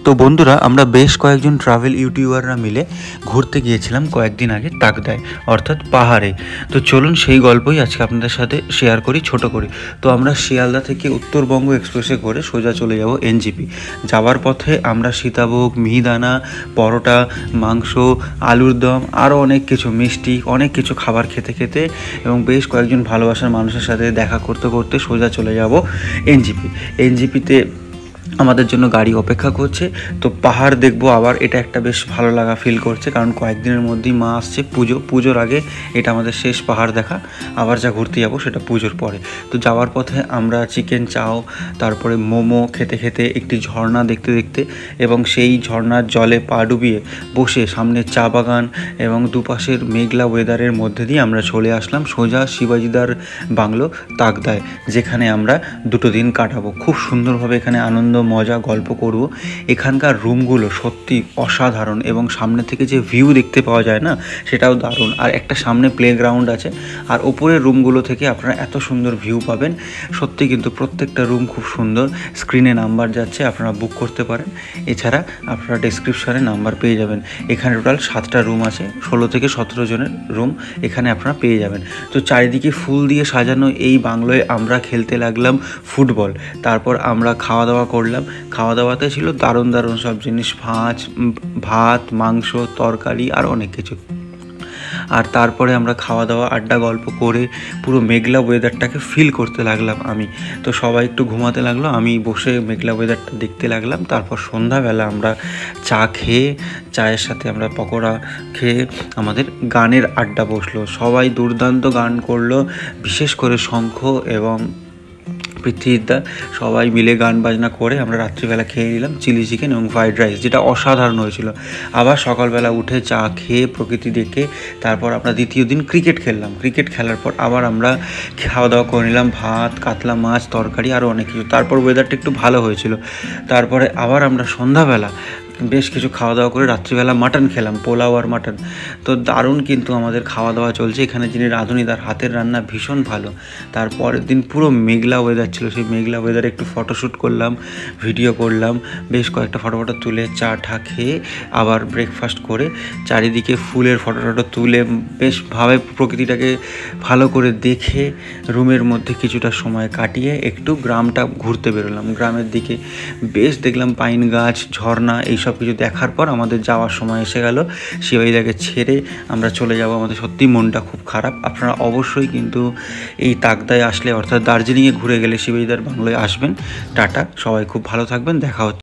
তো বন্ধুরা, আমরা বেশ কয়েকজন ট্রাভেল ইউটিউবাররা মিলে ঘুরতে গিয়েছিলাম কয়েকদিন আগে তাকদায়, অর্থাৎ পাহাড়ে। তো চলুন সেই গল্পই আজকে আপনাদের সাথে শেয়ার করি ছোট করে। তো আমরা শিয়ালদা থেকে উত্তরবঙ্গ এক্সপ্রেসে করে সোজা চলে যাব এনজিপি। যাওয়ার পথে আমরা সীতাভোগ, মিহিদানা, পরোটা, মাংস, আলুর দম, আরও অনেক কিছু মিষ্টি, অনেক কিছু খাবার খেতে খেতে এবং বেশ কয়েকজন ভালোবাসার মানুষের সাথে দেখা করতে করতে সোজা চলে যাব এনজিপি। এনজিপিতে আমাদের জন্য গাড়ি অপেক্ষা করছে। তো পাহাড় দেখবো আবার, এটা একটা বেশ ভালো লাগা ফিল করছে, কারণ কয়েকদিনের মধ্যেই মা আসছে। পুজোর আগে এটা আমাদের শেষ পাহাড় দেখা। আবার যা ঘুরতে যাবো সেটা পুজোর পরে। তো যাওয়ার পথে আমরা চিকেন চাও, তারপরে মোমো খেতে খেতে, একটি ঝর্ণা দেখতে দেখতে এবং সেই ঝর্ণার জলে পা ডুবিয়ে বসে সামনে চা বাগান এবং দুপাশের মেঘলা ওয়েদারের মধ্যে দিয়ে আমরা চলে আসলাম সোজা শিবাজিদার বাংলো তাকদায়, যেখানে আমরা 2 দিন কাটাবো। খুব সুন্দরভাবে এখানে আনন্দ, মজা, গল্প করব। এখানকার রুমগুলো সত্যি অসাধারণ এবং সামনে থেকে যে ভিউ দেখতে পাওয়া যায় না, সেটাও দারুণ। আর একটা সামনে প্লেগ্রাউন্ড আছে, আর ওপরের রুমগুলো থেকে আপনারা এত সুন্দর ভিউ পাবেন। সত্যি কিন্তু প্রত্যেকটা রুম খুব সুন্দর। স্ক্রিনে নাম্বার যাচ্ছে, আপনারা বুক করতে পারেন। এছাড়া আপনারা ডেসক্রিপশনে নাম্বার পেয়ে যাবেন। এখানে টোটাল 7টা রুম আছে, 16 থেকে 17 জনের রুম এখানে আপনারা পেয়ে যাবেন। তো চারিদিকে ফুল দিয়ে সাজানো এই বাংলোয় আমরা খেলতে লাগলাম ফুটবল। তারপর আমরা খাওয়া দাওয়া করলাম। খাওয়া দাওয়াতে ছিল দারুণ দারুণ সব জিনিস, ভাত, মাংস, তরকারি আর অনেক কিছু। আর তারপরে আমরা খাওয়া দাওয়া, আড্ডা, গল্প করে পুরো মেঘলা ওয়েদারটাকে ফিল করতে লাগলাম আমি। তো সবাই একটু ঘুমাতে লাগলো, আমি বসে মেঘলা ওয়েদারটা দেখতে লাগলাম। তারপর সন্ধ্যাবেলা আমরা চা খেয়ে, চায়ের সাথে আমরা পকোড়া খেয়ে আমাদের গানের আড্ডা বসলো। সবাই দুর্দান্ত গান করলো, বিশেষ করে শঙ্খ এবং পৃথ্বীদা সবাই মিলে গান বাজনা করে আমরা রাত্রিবেলা খেয়ে নিলাম চিলি চিকেন এবং ফ্রাইড রাইস, যেটা অসাধারণ হয়েছিল। আবার সকালবেলা উঠে চা খেয়ে প্রকৃতি দেখে তারপর আমরা দ্বিতীয় দিন ক্রিকেট খেললাম। ক্রিকেট খেলার পর আবার আমরা খাওয়া দাওয়া করে নিলাম, ভাত, কাতলা মাছ, তরকারি আরও অনেক কিছু। তারপর ওয়েদারটা একটু ভালো হয়েছিল। তারপরে আবার আমরা সন্ধ্যাবেলা বেশ কিছু খাওয়া দাওয়া করে রাত্রিবেলা মাটন খেলাম, পোলাও আর মাটন। তো দারুণ কিন্তু আমাদের খাওয়া দাওয়া চলছে। এখানে যিনি রাঁধুনি, তার হাতের রান্না ভীষণ ভালো। তারপরের দিন পুরো মেঘলা ওয়েদার ছিল, সেই মেঘলা ওয়েদারে একটু ফটোশ্যুট করলাম, ভিডিও করলাম, বেশ কয়েকটা ফটো তুলে চা ঠা খেয়ে আবার ব্রেকফাস্ট করে চারিদিকে ফুলের ফটো তুলে বেশভাবে প্রকৃতিটাকে ভালো করে দেখে রুমের মধ্যে কিছুটা সময় কাটিয়ে একটু গ্রামটা ঘুরতে বেরোলাম। গ্রামের দিকে বেশ দেখলাম পাইন গাছ, ঝর্ণা, এইসব কিছু দেখার পর আমাদের যাওয়ার সময় এসে গেল। শিবাজিদাকে ছেড়ে আমরা চলে যাব। আমাদের সত্যি মনটা খুব খারাপ। আপনারা অবশ্যই কিন্তু এই তাকদায় আসলে, অর্থাৎ দার্জিলিংয়ে ঘুরে গেলে শিবাজিদার বাংলোয় আসবেন। টাটা, সবাই খুব ভালো থাকবেন, দেখা হচ্ছে।